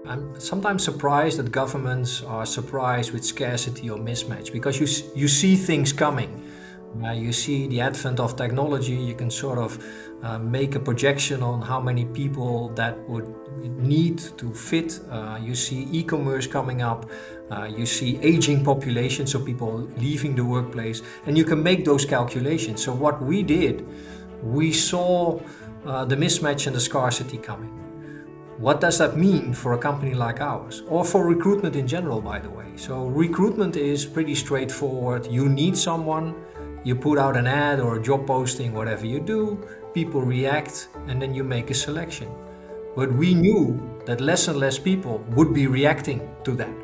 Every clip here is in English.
I'm sometimes surprised that governments are surprised with scarcity or mismatch because you see things coming. You see the advent of technology, you can sort of make a projection on how many people that would need to fit. You see e-commerce coming up, you see aging population, so people leaving the workplace, and you can make those calculations. So what we did, we saw the mismatch and the scarcity coming. What does that mean for a company like ours? Or for recruitment in general, by the way. So recruitment is pretty straightforward. You need someone, you put out an ad or a job posting, whatever you do, people react, and then you make a selection. But we knew that less and less people would be reacting to that.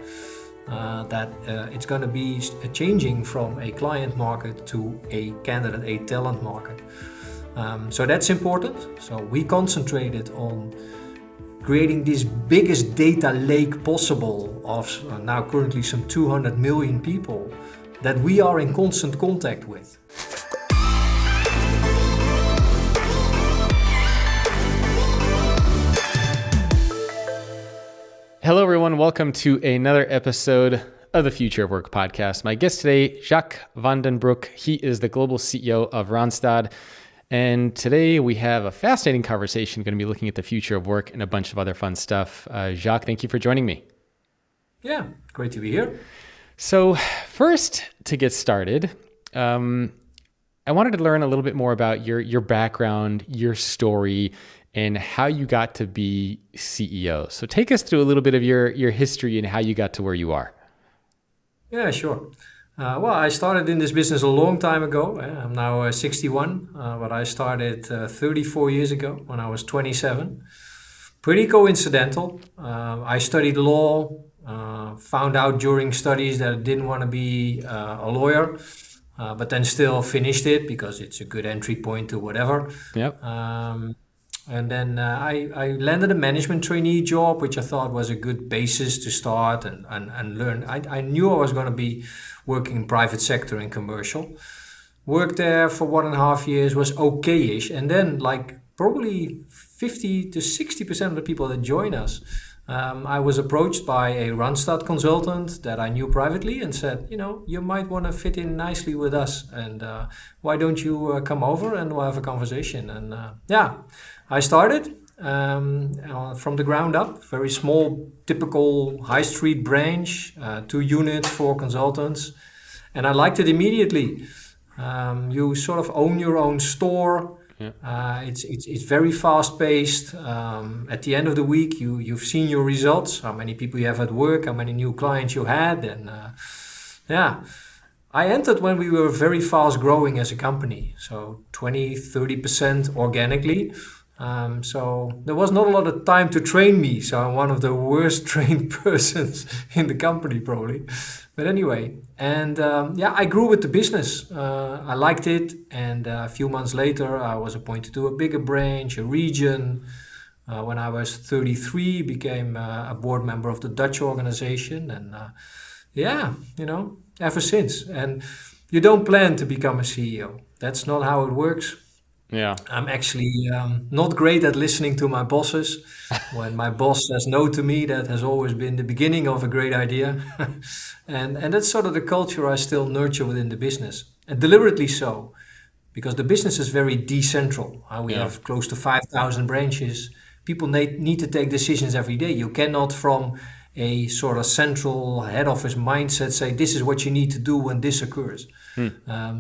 It's going to be changing from a client market to a candidate, a talent market. So that's important. So we concentrated on creating this biggest data lake possible of now currently some 200 million people that we are in constant contact with. Hello, everyone. Welcome to another episode of the Future of Work podcast. My guest today, Jacques van den Broek. He is the global CEO of Randstad. And today we have a fascinating conversation, going to be looking at the future of work and a bunch of other fun stuff. Jacques, thank you for joining me. Yeah, great to be here. So first, to get started, I wanted to learn a little bit more about your background, your story, and how you got to be CEO. So take us through a little bit of your history and how you got to where you are. Yeah, sure. Well, I started in this business a long time ago. I'm now 61, but I started 34 years ago when I was 27. Pretty coincidental. I studied law, found out during studies that I didn't want to be a lawyer, but then still finished it because it's a good entry point to whatever. Yep. And then I landed a management trainee job, which I thought was a good basis to start and learn. I knew I was going to be working in private sector and commercial. Worked there for 1.5 years, was okay-ish. And then like probably 50 to 60% of the people that join us, I was approached by a Randstad consultant that I knew privately and said, you might want to fit in nicely with us. And why don't you come over and we'll have a conversation? And I started from the ground up, very small, typical high street branch, 2 units, 4 consultants. And I liked it immediately. You sort of own your own store. Yeah. It's very fast paced. At the end of the week, you've seen your results, how many people you have at work, how many new clients you had. And I entered when we were very fast growing as a company. So 20-30% organically. So there was not a lot of time to train me. So I'm one of the worst trained persons in the company probably. But anyway, and I grew with the business. I liked it. And a few months later, I was appointed to a bigger branch, a region. When I was 33, became a board member of the Dutch organization. And ever since. And you don't plan to become a CEO. That's not how it works. Yeah, I'm actually not great at listening to my bosses. When my boss says no to me, that has always been the beginning of a great idea. and that's sort of the culture I still nurture within the business. And deliberately so, because the business is very decentral. We have close to 5,000 branches. People need to take decisions every day. You cannot from a sort of central head office mindset say this is what you need to do when this occurs.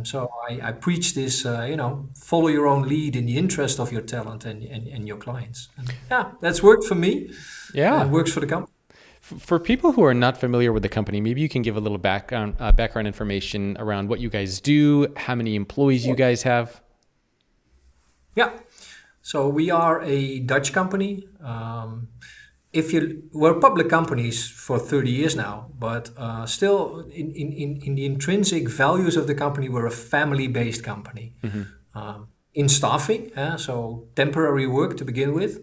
So I preach this, follow your own lead in the interest of your talent and your clients. And that's worked for me. Yeah, and works for the company. For people who are not familiar with the company, maybe you can give a little background information around what you guys do, how many employees you guys have. Yeah, so we are a Dutch company. We're public companies for 30 years now, but still in the intrinsic values of the company, we're a family-based company. Mm-hmm. In staffing, so temporary work to begin with,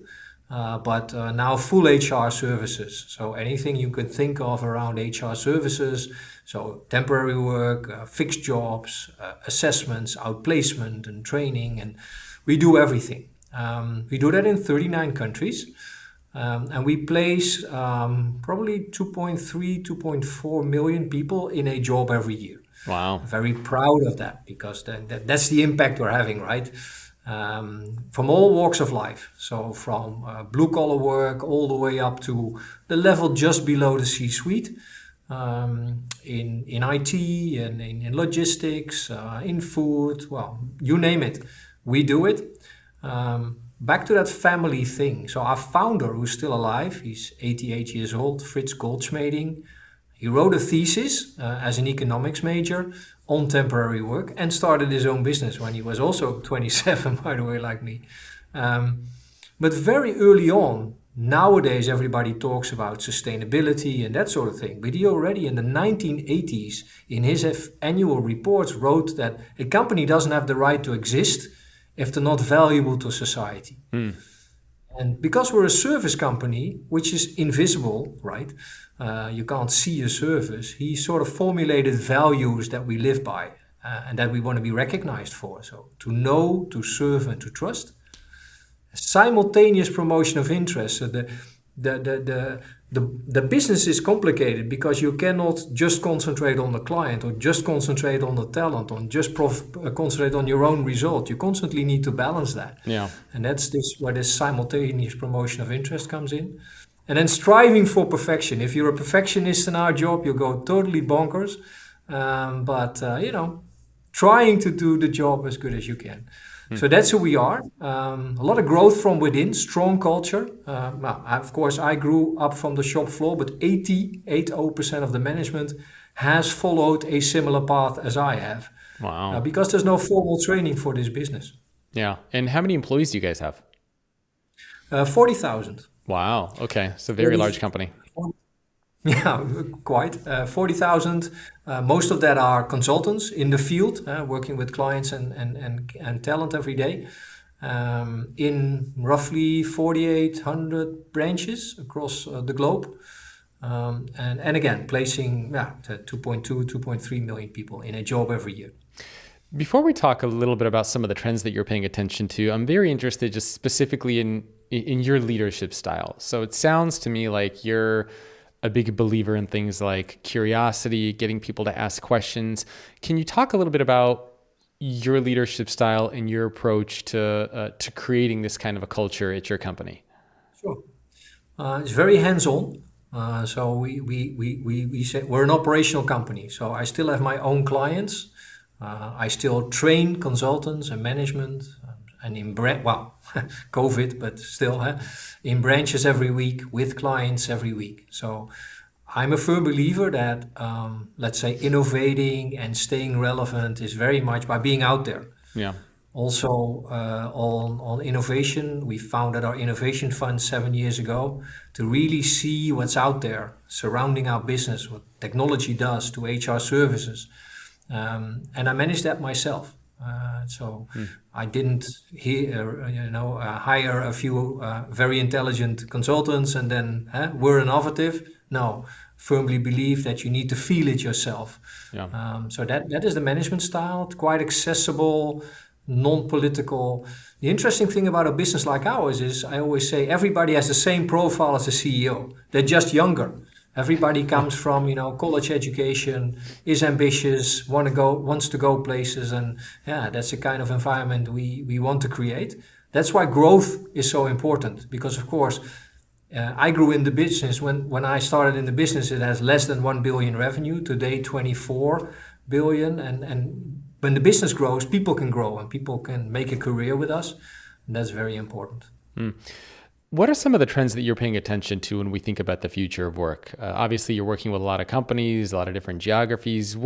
but now full HR services. So anything you could think of around HR services, so temporary work, fixed jobs, assessments, outplacement and training, and we do everything. We do that in 39 countries. And we place probably 2.3, 2.4 million people in a job every year. Wow. Very proud of that because that's the impact we're having, right? From all walks of life. So from blue collar work all the way up to the level just below the C-suite, in IT and in logistics, in food, well, you name it, we do it. Back to that family thing. So our founder, who's still alive, he's 88 years old, Frits Goldschmeding. He wrote a thesis as an economics major on temporary work and started his own business when he was also 27, by the way, like me. But very early on, nowadays everybody talks about sustainability and that sort of thing. But he already in the 1980s, in his annual reports, wrote that a company doesn't have the right to exist if they're not valuable to society. And because we're a service company, which is invisible, right? You can't see a service. He sort of formulated values that we live by and that we want to be recognized for. So to know, to serve, and to trust. Simultaneous promotion of interest. So the business is complicated because you cannot just concentrate on the client or just concentrate on the talent or just concentrate on your own result. You constantly need to balance that. Yeah. And that's where this simultaneous promotion of interest comes in. And then striving for perfection. If you're a perfectionist in our job, you'll go totally bonkers. But trying to do the job as good as you can. So that's who we are. A lot of growth from within, strong culture. Of course, I grew up from the shop floor, but 80% of the management has followed a similar path as I have. Wow. Because there's no formal training for this business. Yeah. And how many employees do you guys have? 40,000. Wow. Okay. So very large company. Yeah, quite. 40,000. Most of that are consultants in the field, working with clients and talent every day, in roughly 4,800 branches across the globe. And again, placing 2.2, 2.3 million people in a job every year. Before we talk a little bit about some of the trends that you're paying attention to, I'm very interested just specifically in your leadership style. So it sounds to me like you're a big believer in things like curiosity, getting people to ask questions. Can you talk a little bit about your leadership style and your approach to creating this kind of a culture at your company? Sure. It's very hands-on. So we say we're an operational company. So I still have my own clients. I still train consultants and management, and in COVID, but still in branches every week with clients every week. So I'm a firm believer that let's say innovating and staying relevant is very much by being out there. Yeah. Also on innovation, we founded our innovation fund 7 years ago to really see what's out there surrounding our business, what technology does to HR services. And I managed that myself. I didn't hire a few very intelligent consultants and then we're innovative. No, firmly believe that you need to feel it yourself. Yeah. So that is the management style. It's quite accessible, non-political. The interesting thing about a business like ours is I always say everybody has the same profile as a CEO. They're just younger. Everybody comes from, college education, is ambitious, wants to go places, and that's the kind of environment we want to create. That's why growth is so important, because of course, I grew in the business. When I started in the business, it has less than 1 billion revenue. Today, 24 billion. And when the business grows, people can grow and people can make a career with us. And that's very important. What are some of the trends that you're paying attention to when we think about the future of work? Obviously, you're working with a lot of companies, a lot of different geographies.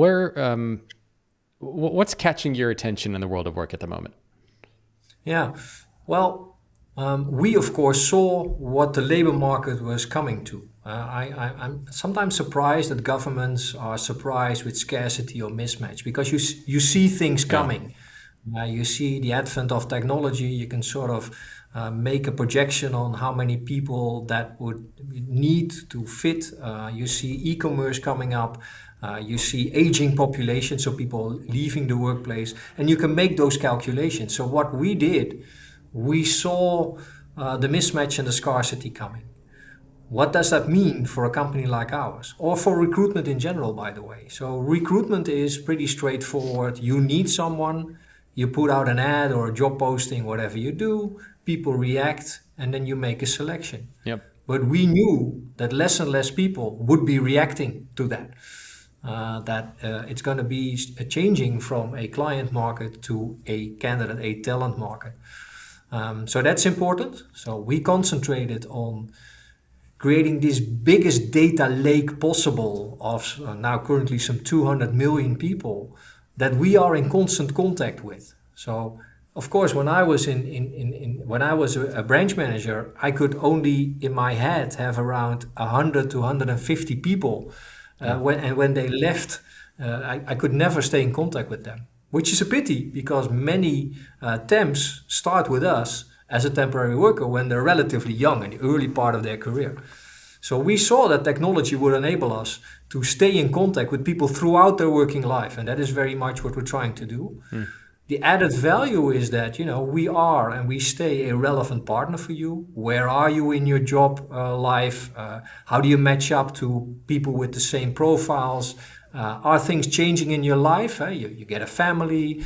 What's catching your attention in the world of work at the moment? Yeah, well, we of course saw what the labor market was coming to. I'm sometimes surprised that governments are surprised with scarcity or mismatch because you see things coming. You see the advent of technology. You can sort of make a projection on how many people that would need to fit. You see e-commerce coming up. You see aging population, so people leaving the workplace, and you can make those calculations. So what we did, we saw the mismatch and the scarcity coming. What does that mean for a company like ours, or for recruitment in general, by the way? So recruitment is pretty straightforward. You need someone, you put out an ad or a job posting, whatever you do, people react, and then you make a selection. Yep. But we knew that less and less people would be reacting to that. It's going to be changing from a client market to a candidate, a talent market. So that's important. So we concentrated on creating this biggest data lake possible of now currently some 200 million people that we are in constant contact with. So of course, when I was when I was a branch manager, I could only in my head have around 100 to 150 people. When they left, I could never stay in contact with them, which is a pity because many temps start with us as a temporary worker when they're relatively young in the early part of their career. So we saw that technology would enable us to stay in contact with people throughout their working life, and that is very much what we're trying to do. The added value is that, we are and we stay a relevant partner for you. Where are you in your job life? How do you match up to people with the same profiles? Are things changing in your life? You get a family,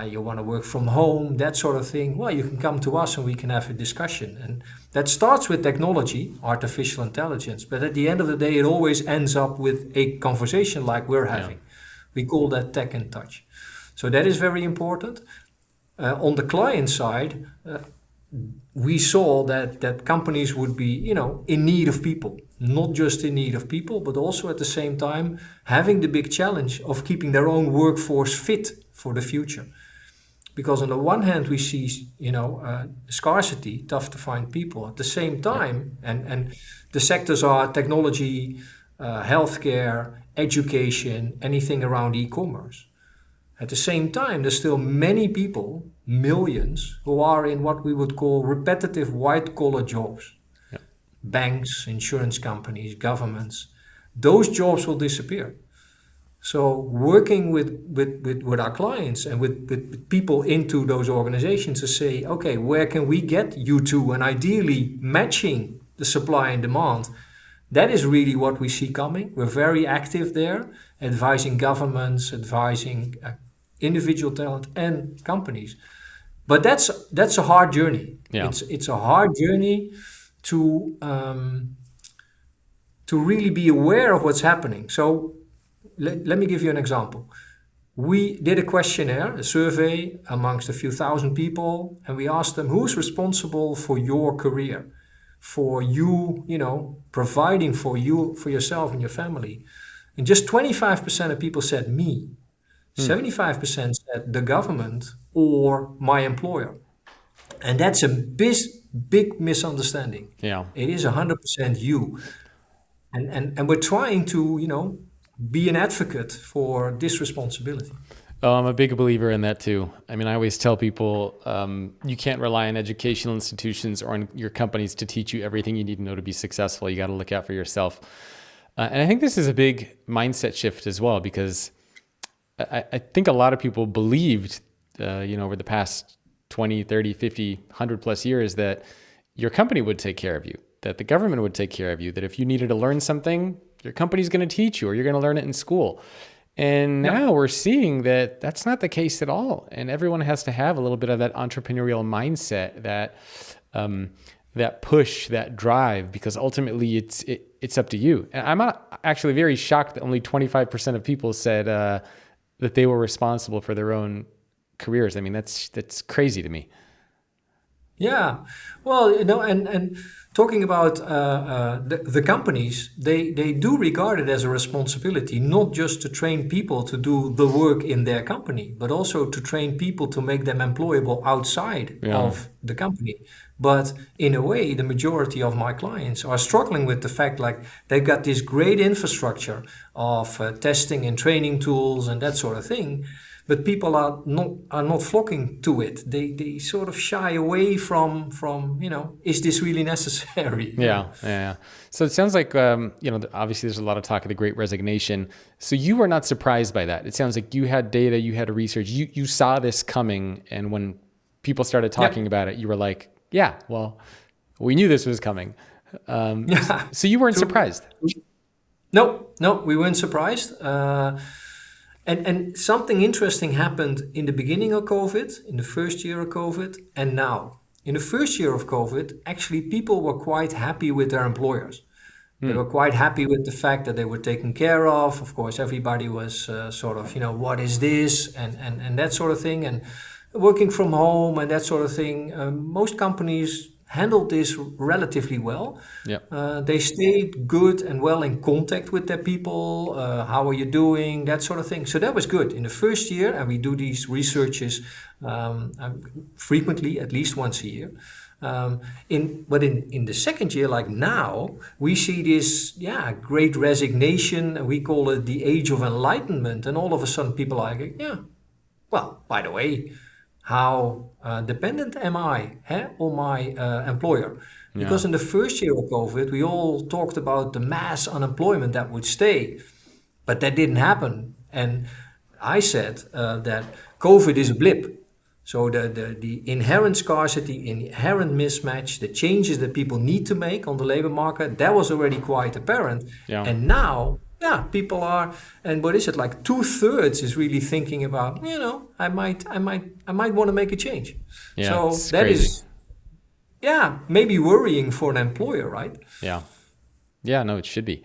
you want to work from home, that sort of thing. Well, you can come to us and we can have a discussion. And that starts with technology, artificial intelligence. But at the end of the day, it always ends up with a conversation like we're having. We call that tech in touch. So that is very important. On the client side, we saw that companies would be, in need of people, not just in need of people, but also at the same time having the big challenge of keeping their own workforce fit for the future. Because on the one hand, we see, scarcity, tough to find people. At the same time, and the sectors are technology, healthcare, education, anything around e-commerce. At the same time, there's still many people, millions, who are in what we would call repetitive white-collar jobs. Yep. Banks, insurance companies, governments. Those jobs will disappear. So working with our clients and with people into those organizations to say, okay, where can we get you to? And ideally matching the supply and demand. That is really what we see coming. We're very active there, advising governments, advising individual talent and companies. But that's a hard journey. Yeah. It's a hard journey to really be aware of what's happening. So let me give you an example. We did a questionnaire, a survey amongst a few thousand people, and we asked them who's responsible for your career, for you, providing for you, for yourself and your family. And just 25% of people said me. 75% said the government or my employer. And that's a big misunderstanding. Yeah. It is 100% you. And we're trying to, be an advocate for this responsibility. Oh, I'm a big believer in that too. I mean, I always tell people you can't rely on educational institutions or on your companies to teach you everything you need to know to be successful. You got to look out for yourself. And I think this is a big mindset shift as well, because I think a lot of people believed, over the past 20, 30, 50, 100 plus years that your company would take care of you, that the government would take care of you, that if you needed to learn something, your company's going to teach you or you're going to learn it in school. And now we're seeing that that's not the case at all. And everyone has to have a little bit of that entrepreneurial mindset, that push, that drive, because ultimately it's up to you. And I'm actually very shocked that only 25% of people said that they were responsible for their own careers. I mean, that's crazy to me. Yeah, well, and talking about the companies, they do regard it as a responsibility, not just to train people to do the work in their company, but also to train people to make them employable outside of the company. But in a way, the majority of my clients are struggling with the fact like they've got this great infrastructure of testing and training tools and that sort of thing. But people are not flocking to it. They sort of shy away from is this really necessary? Yeah. So it sounds like obviously there's a lot of talk of the Great Resignation. So you were not surprised by that. It sounds like you had data, you had research, you saw this coming, and when people started talking about it, you were like, yeah, well, we knew this was coming. Yeah, So you weren't true. surprised. No, we weren't surprised. And something interesting happened in the beginning of COVID, in the first year of COVID, and now. In the first year of COVID, actually, people were quite happy with their employers. They Hmm. were quite happy with the fact that they were taken care of. Of course, everybody was sort of, what is this? And that sort of thing. And working from home and that sort of thing. Most companies handled this relatively well. Yeah. They stayed good and well in contact with their people. How are you doing? That sort of thing. So that was good in the first year. And we do these researches frequently, at least once a year. But in the second year, like now, we see this great resignation, and we call it the age of enlightenment. And all of a sudden, people are like, well, by the way, how dependent am I on my employer? Yeah. Because in the first year of COVID, we all talked about the mass unemployment that would stay, but that didn't happen. And I said that COVID is a blip. So the inherent scarcity, inherent mismatch, the changes that people need to make on the labor market, that was already quite apparent. Yeah. And now, people are, and what is it, like 2/3 is really thinking about, I might want to make a change. Yeah. So It's that crazy. is, maybe worrying for an employer, right? Yeah. Yeah. No, it should be.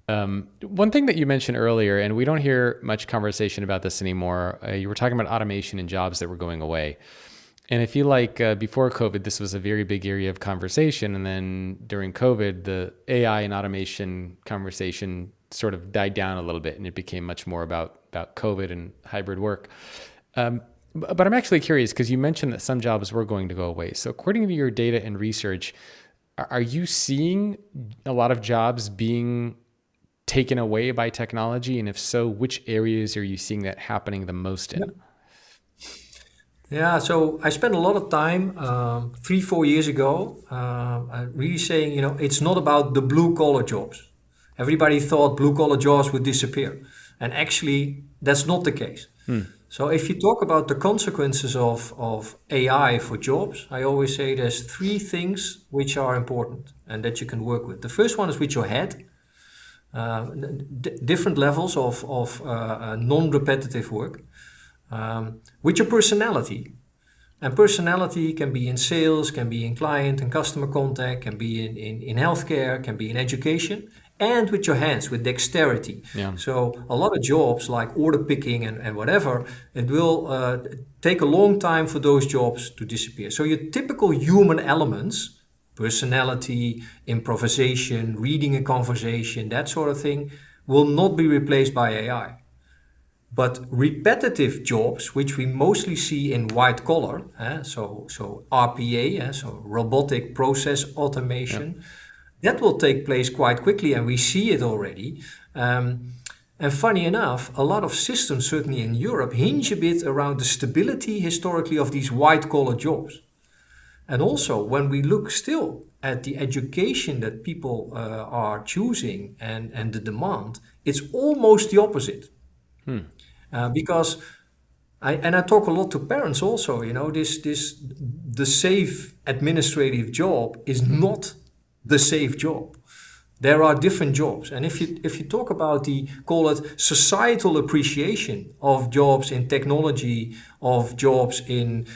One thing that you mentioned earlier, and we don't hear much conversation about this anymore, you were talking about automation and jobs that were going away. And I feel like before COVID, this was a very big area of conversation. And then during COVID, the AI and automation conversation sort of died down a little bit, and it became much more about COVID and hybrid work. But I'm actually curious because you mentioned that some jobs were going to go away. So according to your data and research, are you seeing a lot of jobs being taken away by technology? And if so, which areas are you seeing that happening the most in? Yeah, so I spent a lot of time 3, 4 years ago really saying, it's not about the blue collar jobs. Everybody thought blue collar jobs would disappear. And actually, that's not the case. Hmm. So if you talk about the consequences of AI for jobs, I always say there's 3 things which are important and that you can work with. The first one is with your head, different levels of non-repetitive work. With your personality. And personality can be in sales, can be in client and customer contact, can be in healthcare, can be in education, and with your hands, with dexterity. Yeah. So a lot of jobs like order picking and whatever, it will take a long time for those jobs to disappear. So your typical human elements, personality, improvisation, reading a conversation, that sort of thing, will not be replaced by AI. But repetitive jobs, which we mostly see in white collar, so RPA, so robotic process automation, that will take place quite quickly, and we see it already. And funny enough, a lot of systems, certainly in Europe, hinge a bit around the stability historically of these white collar jobs. And also, when we look still at the education that people are choosing and the demand, it's almost the opposite. Because I talk a lot to parents also, the safe administrative job is not the safe job. There are different jobs. And if you talk about call it societal appreciation of jobs in technology, of jobs in,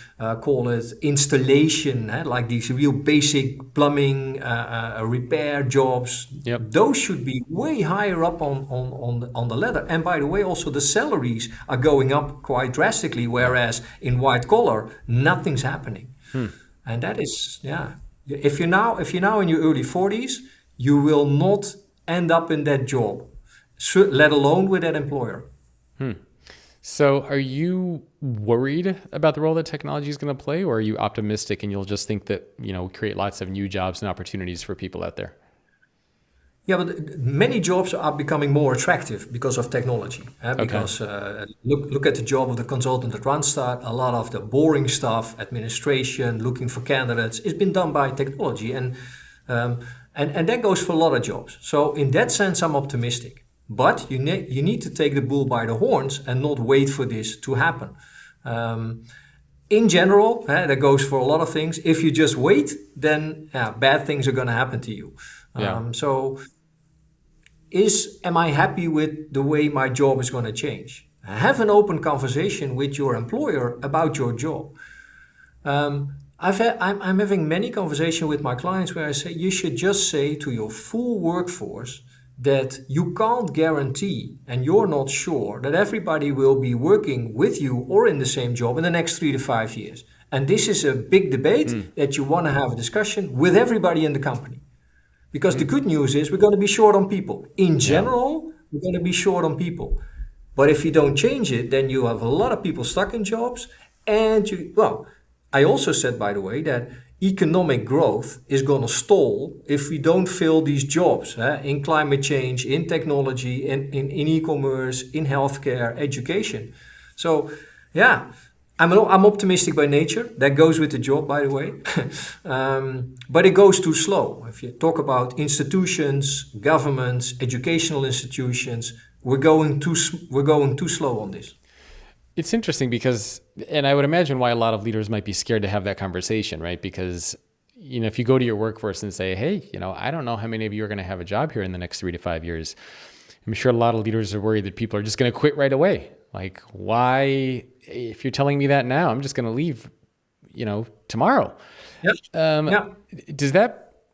call it installation, like these real basic plumbing, repair jobs, Yep. those should be way higher up on the ladder. And by the way, also the salaries are going up quite drastically, whereas in white collar, nothing's happening. And that is, if you're now in your early 40s, you will not end up in that job, let alone with that employer. So are you worried about the role that technology is going to play, or are you optimistic and you'll just think that, create lots of new jobs and opportunities for people out there? Yeah, but many jobs are becoming more attractive because of technology. Because look at the job of the consultant at Randstad. A lot of the boring stuff, administration, looking for candidates, is been done by technology, and that goes for a lot of jobs. So in that sense, I'm optimistic. But you need to take the bull by the horns and not wait for this to happen. in general, that goes for a lot of things. If you just wait, then bad things are going to happen to you. Yeah. So am I happy with the way my job is going to change? Have an open conversation with your employer about your job. I'm having many conversations with my clients where I say you should just say to your full workforce that you can't guarantee and you're not sure that everybody will be working with you or in the same job in the next 3 to 5 years. And this is a big debate that you want to have a discussion with everybody in the company. Because the good news is we're going to be short on people. In general, we're going to be short on people. But if you don't change it, then you have a lot of people stuck in jobs. And I also said, by the way, that economic growth is going to stall if we don't fill these jobs in climate change, in technology, in e-commerce, in healthcare, education. So, I'm optimistic by nature. That goes with the job, by the way. But it goes too slow. If you talk about institutions, governments, educational institutions, we're going too slow on this. It's interesting because, and I would imagine why a lot of leaders might be scared to have that conversation, right? Because, if you go to your workforce and say, hey, I don't know how many of you are going to have a job here in the next 3 to 5 years. I'm sure a lot of leaders are worried that people are just going to quit right away. Like, why, if you're telling me that now, I'm just going to leave, tomorrow. Yep.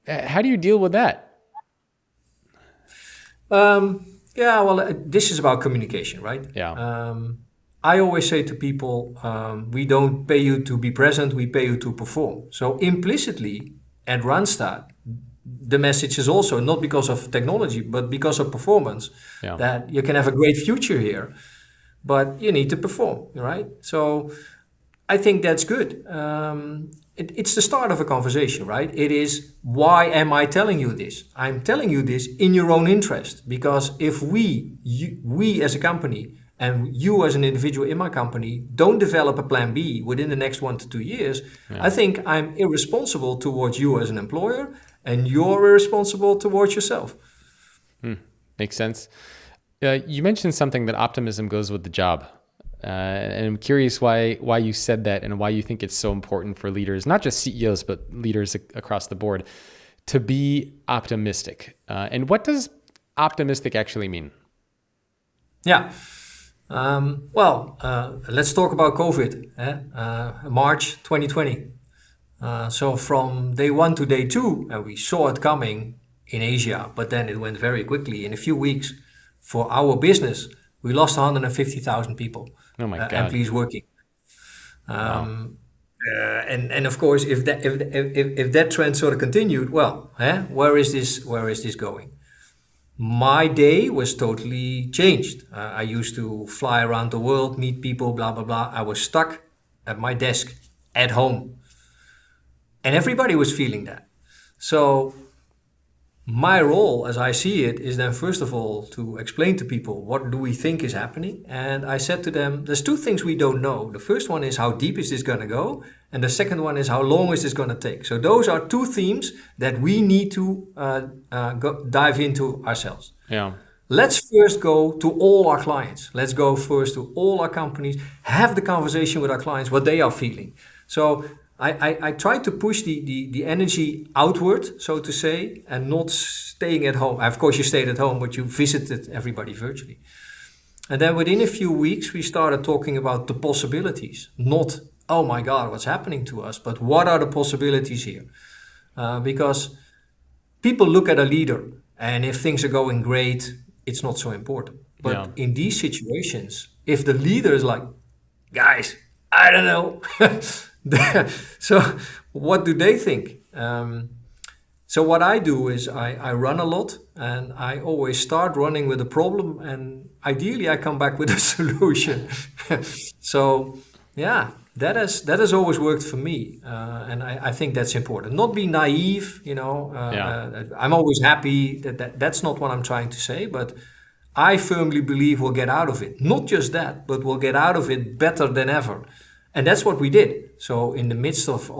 How do you deal with that? This is about communication, right? Yeah. I always say to people, we don't pay you to be present, we pay you to perform. So implicitly at Randstad, the message is also not because of technology, but because of performance, that you can have a great future here, but you need to perform, right? So I think that's good. It's the start of a conversation, right? It is, why am I telling you this? I'm telling you this in your own interest, because if we as a company and you as an individual in my company don't develop a plan B within the next 1 to 2 years, I think I'm irresponsible towards you as an employer, and you're irresponsible towards yourself. Makes sense. You mentioned something that optimism goes with the job. And I'm curious why you said that and why you think it's so important for leaders, not just CEOs, but leaders across the board, to be optimistic. And what does optimistic actually mean? Yeah. Let's talk about COVID. March 2020. So from day 1 to day 2, and we saw it coming in Asia, but then it went very quickly. In a few weeks, for our business, we lost 150,000 people. Oh my God. Employees working. Wow. And of course, if that trend sort of continued, where is this going? My day was totally changed. I used to fly around the world, meet people, blah, blah, blah. I was stuck at my desk at home. And everybody was feeling that. So my role, as I see it, is then first of all to explain to people what do we think is happening. And I said to them, there's 2 things we don't know. The first one is how deep is this going to go? And the second one is how long is this going to take? So those are 2 themes that we need to dive into ourselves. Yeah. Let's first go to all our clients. Let's go first to all our companies, have the conversation with our clients, what they are feeling. So I try to push the energy outward, so to say, and not staying at home. Of course, you stayed at home, but you visited everybody virtually. And then within a few weeks, we started talking about the possibilities. Not, oh my God, what's happening to us, but what are the possibilities here? Because people look at a leader, and if things are going great, it's not so important. But in these situations, if the leader is like, guys, I don't know. So what do they think? So what I do is I run a lot, and I always start running with a problem, and ideally I come back with a solution. So that has always worked for me, and I think that's important. Not be naive, I'm always happy. That's not what I'm trying to say, but I firmly believe we'll get out of it. Not just that, but we'll get out of it better than ever. And that's what we did. So in the midst of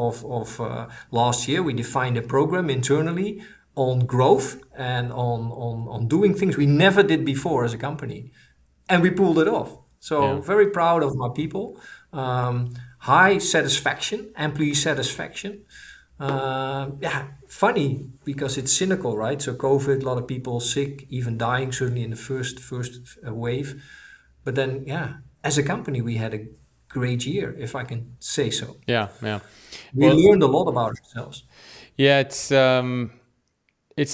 last year, we defined a program internally on growth and on doing things we never did before as a company. And we pulled it off. So very proud of my people. high satisfaction, employee satisfaction. Funny because it's cynical, right? So COVID, a lot of people sick, even dying, certainly in the first wave. But then, as a company, we had a great year, if I can say so. Yeah, yeah. We Well, learned a lot about ourselves. yeah, it's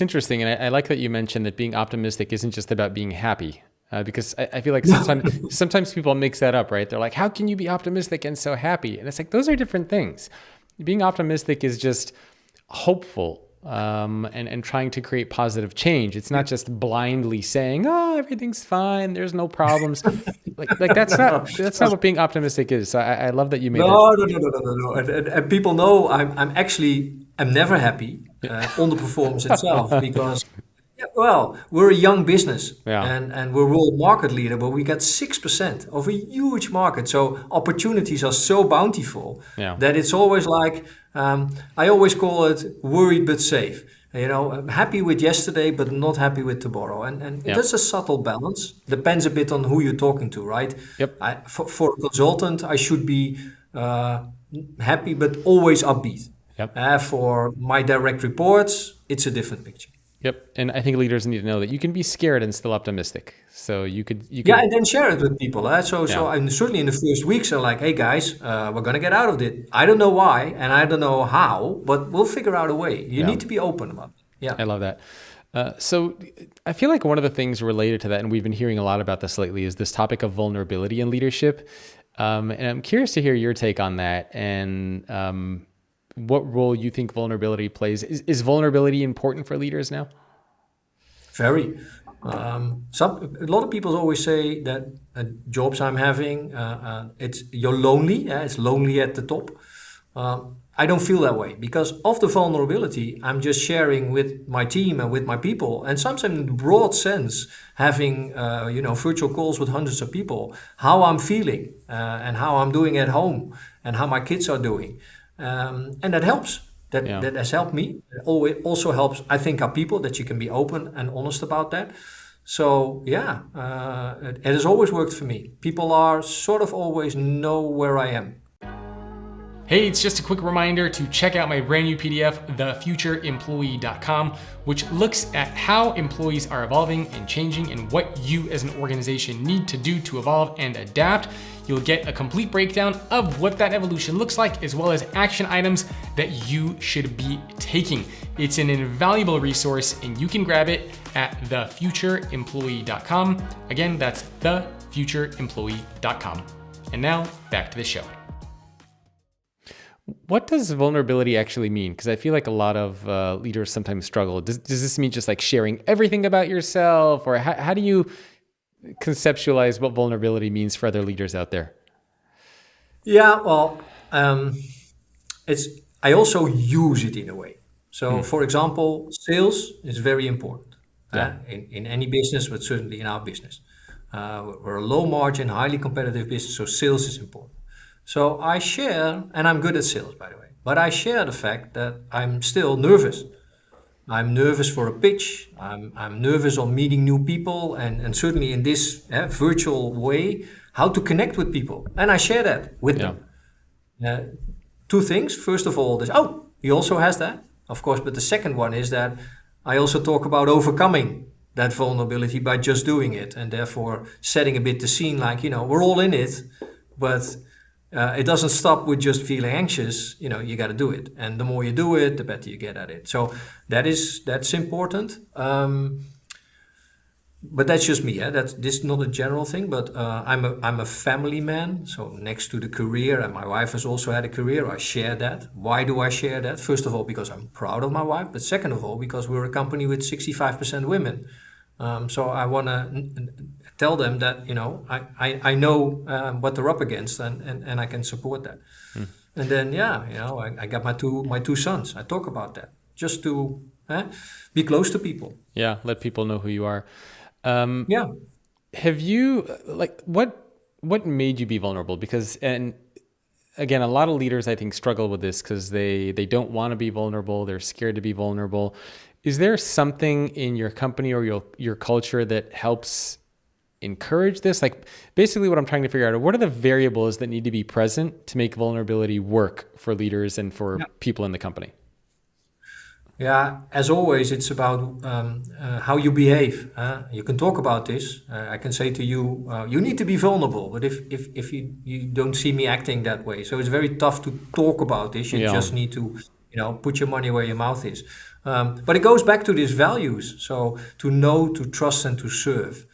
interesting, and I like that you mentioned that being optimistic isn't just about being happy, because I feel like sometimes people mix that up, right? They're like, "How can you be optimistic and so happy?" And it's like those are different things. Being optimistic is just hopeful, and trying to create positive change. It's not just blindly saying, "Oh, everything's fine. There's no problems." Like that's not what being optimistic is. So I love that you made that. No. And people know I'm never happy on the performance itself because, well, we're a young business Yeah, and we're world market leader, but we got 6% of a huge market. So opportunities are so bountiful yeah, that it's always like, I always call it worried but safe. You know, I'm happy with yesterday, but not happy with tomorrow. And yeah, that's a subtle balance. Depends a bit on who you're talking to, right? yep, For a consultant, I should be uh, happy, but always upbeat. yep. For my direct reports, it's a different picture. Yep. And I think leaders need to know that you can be scared and still optimistic. So you Yeah, could, and then share it with people. So yeah, I'm certainly in the first weeks, I'm like, hey guys, we're gonna get out of it. I don't know why, and I don't know how, but we'll figure out a way. You yeah, need to be open about it. Yeah, I love that. So I feel like one of the things related to that, and we've been hearing a lot about this lately, is this topic of vulnerability in leadership. And I'm curious to hear your take on that and what role you think vulnerability plays. Is vulnerability important for leaders now? very. A lot of people always say that jobs I'm having, it's you're lonely. It's lonely at the top. I don't feel that way because of the vulnerability. I'm just sharing with my team and with my people, and sometimes in the broad sense, having virtual calls with hundreds of people, how I'm feeling and how I'm doing at home and how my kids are doing, and that helps. That Yeah. that has helped me. It always also helps, I think, our people that you can be open and honest about that. So yeah, it has always worked for me. People are sort of always know where I am. Hey, it's just a quick reminder to check out my brand new PDF, thefutureemployee.com, which looks at how employees are evolving and changing and what you as an organization need to do to evolve and adapt. You'll get a complete breakdown of what that evolution looks like, as well as action items that you should be taking. It's an invaluable resource and you can grab it at thefutureemployee.com. Again, that's thefutureemployee.com. And now back to the show. What does vulnerability actually mean? Because I feel like a lot of leaders sometimes struggle. Does this mean just like sharing everything about yourself? Or how do you conceptualize what vulnerability means for other leaders out there? Yeah, well, it's I also use it in a way. So, Hmm. for example, sales is very important Yeah. in any business, but certainly in our business. We're a low margin, highly competitive business, so sales is important. So I share, and I'm good at sales, by the way, but I share the fact that I'm still nervous. I'm nervous for a pitch. I'm nervous on meeting new people, and certainly in this virtual way, how to connect with people. And I share that with Yeah. them. Uh, Two things. First of all, he also has that, of course. But the second one is that I also talk about overcoming that vulnerability by just doing it, and therefore setting a bit the scene. Like we're all in it, but it doesn't stop with just feeling anxious. You got to do it, and the more you do it, the better you get at it. So that's important. But that's just me. Yeah, this is not a general thing. But I'm a family man. So next to the career, and my wife has also had a career. I share that. Why do I share that? First of all, because I'm proud of my wife. But second of all, because we're a company with 65% women. So I want to tell them that I know what they're up against, and I can support that. Hmm. And then I got my two sons. I talk about that just to be close to people. Yeah. Let people know who you are. Um, Yeah. have you like what made you be vulnerable? Because and again, a lot of leaders I think struggle with this because they don't want to be vulnerable. They're scared to be vulnerable. Is there something in your company or your culture that helps encourage this? Like basically what I'm trying to figure out are what are the variables that need to be present to make vulnerability work for leaders and for people in the company? Yeah, as always, it's about how you behave. You can talk about this. I can say to you, you need to be vulnerable. But if you don't see me acting that way, so it's very tough to talk about this. You just need to, put your money where your mouth is. But it goes back to these values. So to know, to trust, and to serve.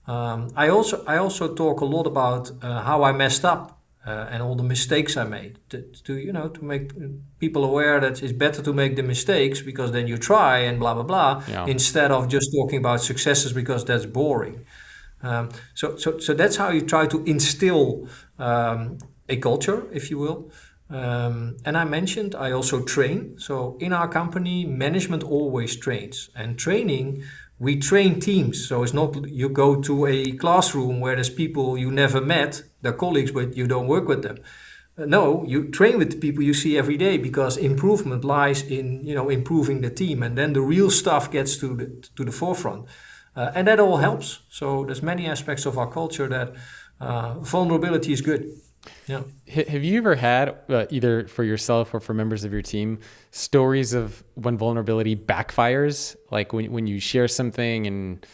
I also talk a lot about how I messed up. And all the mistakes I made to make people aware that it's better to make the mistakes because then you try and blah blah blah instead of just talking about successes because that's boring. So that's how you try to instill a culture, if you will. And I mentioned I also train. So in our company, management always trains, and training. We train teams, so it's not you go to a classroom where there's people you never met, they're colleagues, but you don't work with them. No, you train with the people you see every day because improvement lies in improving the team, and then the real stuff gets to the forefront, and that all helps. So there's many aspects of our culture that vulnerability is good. Yeah. Have you ever had, either for yourself or for members of your team, stories of when vulnerability backfires? Like when you share something and,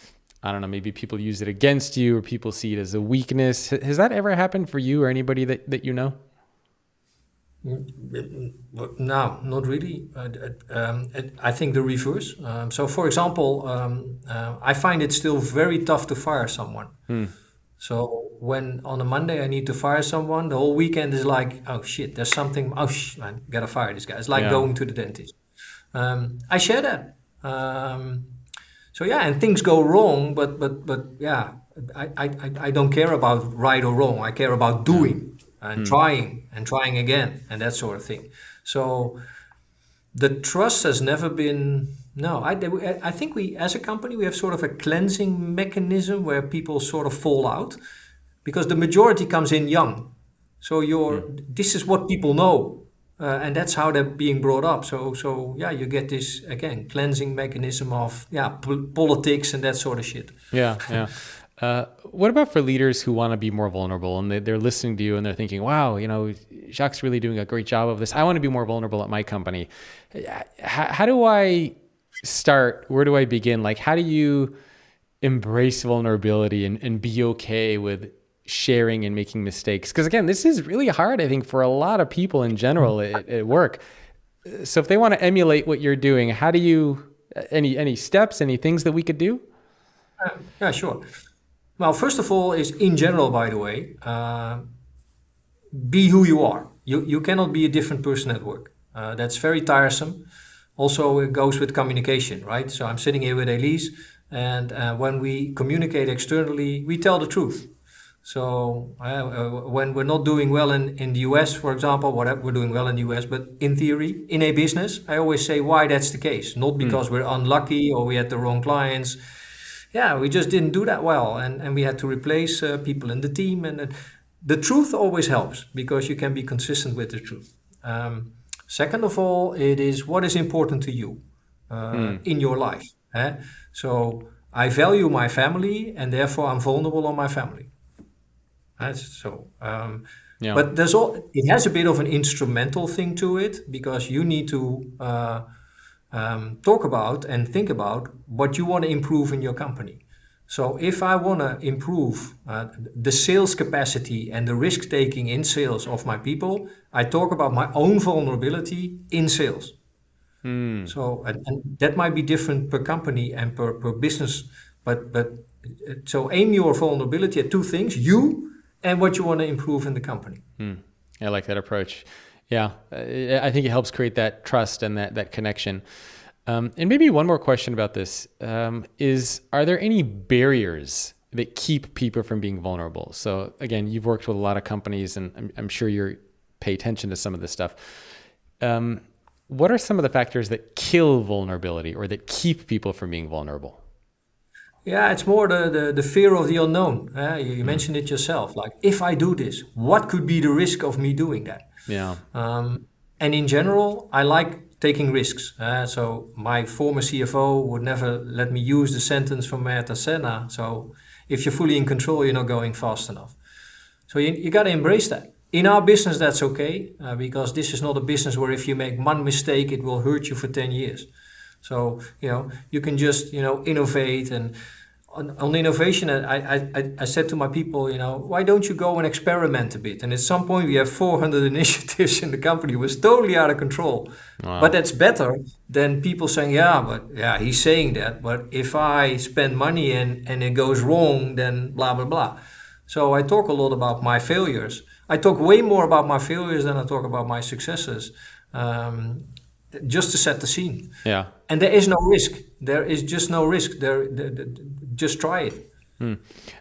I don't know, maybe people use it against you or people see it as a weakness. Has that ever happened for you or anybody that you know? No, not really. I think the reverse. So, for example, I find it still very tough to fire someone. So when on a Monday I need to fire someone, the whole weekend is like, oh shit, there's something. I gotta fire this guy. It's like going to the dentist. I share that. So yeah, and things go wrong, but yeah, I don't care about right or wrong. I care about doing and trying again and that sort of thing. So the trust has never been. No, I think we, as a company, we have sort of a cleansing mechanism where people sort of fall out because the majority comes in young. So this is what people know, and that's how they're being brought up. So yeah, you get this again cleansing mechanism of politics and that sort of shit. Yeah. What about for leaders who want to be more vulnerable and they're listening to you and they're thinking, wow, Jacques really doing a great job of this. I want to be more vulnerable at my company. How do I start? Where do I begin? Like, how do you embrace vulnerability and be okay with sharing and making mistakes? Because again, this is really hard, I think, for a lot of people in general at work. So if they want to emulate what you're doing, how do you, any steps, any things that we could do? Yeah, sure. Well, first of all, is in general, by the way, be who you are. You cannot be a different person at work. That's very tiresome. Also, it goes with communication, right? So I'm sitting here with Elise, and when we communicate externally, we tell the truth. So when we're not doing well in the US, for example, whatever, we're doing well in the US, but in theory, in a business, I always say why that's the case. Not because we're unlucky or we had the wrong clients. Yeah, we just didn't do that well, and we had to replace people in the team. And the truth always helps because you can be consistent with the truth. Second of all, it is what is important to you in your life. So I value my family, and therefore I'm vulnerable on my family. But it has a bit of an instrumental thing to it because you need to talk about and think about what you want to improve in your company. So if I want to improve the sales capacity and the risk taking in sales of my people, I talk about my own vulnerability in sales. So and that might be different per company and per business, but so aim your vulnerability at two things: you and what you want to improve in the company. I like that approach. Yeah, I think it helps create that trust and that connection. And maybe one more question about this is, are there any barriers that keep people from being vulnerable? So again, you've worked with a lot of companies, and I'm sure you pay attention to some of this stuff. What are some of the factors that kill vulnerability or that keep people from being vulnerable? Yeah, it's more the fear of the unknown. You mentioned it yourself. Like, if I do this, what could be the risk of me doing that? Yeah. And in general, I like taking risks. So my former CFO would never let me use the sentence from Ayrton Senna. So if you're fully in control, you're not going fast enough. So you got to embrace that. In our business, that's okay, because this is not a business where if you make one mistake, it will hurt you for 10 years. So, you can just, innovate. And on innovation, I said to my people, why don't you go and experiment a bit? And at some point, we have 400 initiatives in the company. It was totally out of control. Wow. But that's better than people saying, yeah, he's saying that. But if I spend money and it goes wrong, then blah, blah, blah. So I talk a lot about my failures. I talk way more about my failures than I talk about my successes, just to set the scene. Yeah. And there is no risk. There is just no risk. Just try it. All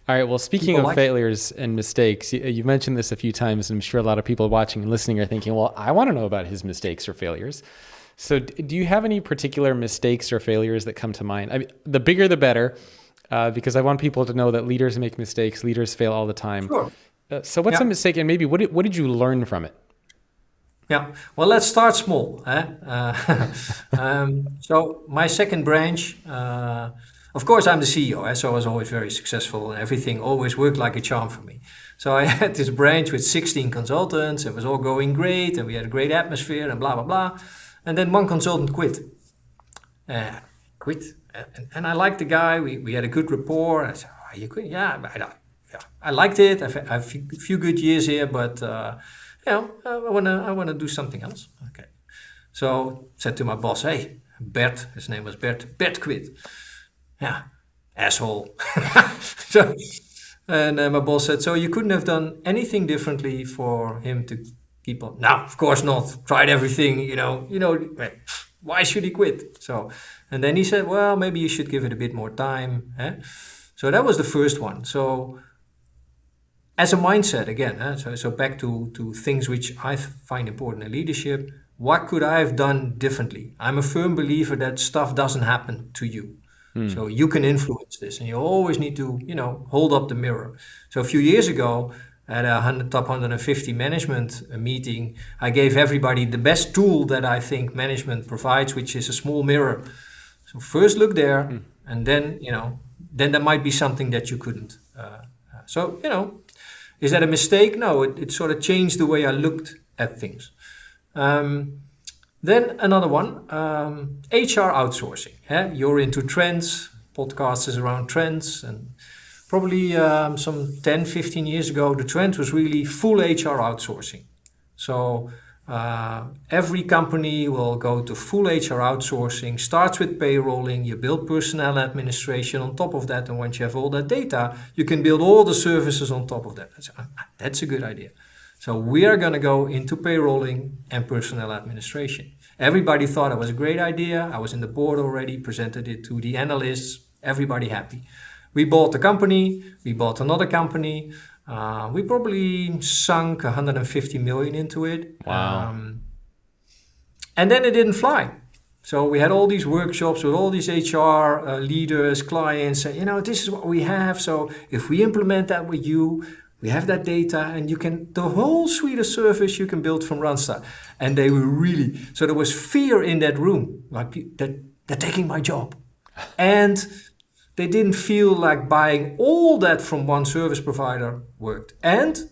right. Well, speaking of failures and mistakes, you mentioned this a few times, and I'm sure a lot of people watching and listening are thinking, well, I want to know about his mistakes or failures. So do you have any particular mistakes or failures that come to mind? I mean, the bigger, the better. Because I want people to know that leaders make mistakes, leaders fail all the time. Sure. So what's a mistake, and maybe what did you learn from it? Yeah, well, let's start small. So my second branch, of course, I'm the CEO, so I was always very successful, and everything always worked like a charm for me. So I had this branch with 16 consultants. It was all going great, and we had a great atmosphere, and blah, blah, blah. And then one consultant quit. And I liked the guy. We had a good rapport. I said, "Oh, you quit?" Yeah, I liked it. I've a few good years here, but I wanna do something else. Okay. So said to my boss, "Hey, Bert," his name was Bert. Bert quit. Yeah, asshole. My boss said, "So you couldn't have done anything differently for him to keep on?" No, of course not. Tried everything. Why should he quit? So, and then he said, "Well, maybe you should give it a bit more time." So that was the first one. So as a mindset again, so back to things which I find important in leadership. What could I have done differently? I'm a firm believer that stuff doesn't happen to you. So you can influence this, and you always need to, hold up the mirror. So a few years ago, at a top 150 management meeting, I gave everybody the best tool that I think management provides, which is a small mirror. So first look there, and then, then there might be something that you couldn't. Is that a mistake? No, it sort of changed the way I looked at things. Then another one, HR outsourcing. You're into trends, podcasts is around trends, and probably some 10, 15 years ago, the trend was really full HR outsourcing. So every company will go to full HR outsourcing, starts with payrolling, you build personnel administration on top of that, and once you have all that data, you can build all the services on top of that. That's a good idea. So we are going to go into payrolling and personnel administration. Everybody thought it was a great idea. I was in the board already, presented it to the analysts, everybody happy. We bought the company, we bought another company. We probably sunk 150 million into it. Wow. And then it didn't fly. So we had all these workshops with all these HR leaders, clients, saying, this is what we have. So if we implement that with you, we have that data, and the whole suite of service you can build from Randstad. And they were really, so there was fear in that room, like that they're taking my job. And they didn't feel like buying all that from one service provider worked. And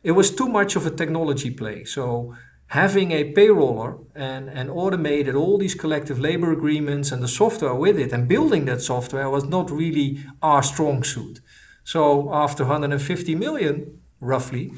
it was too much of a technology play. So having a payroller and automated all these collective labor agreements and the software with it and building that software was not really our strong suit. So after 150 million, roughly,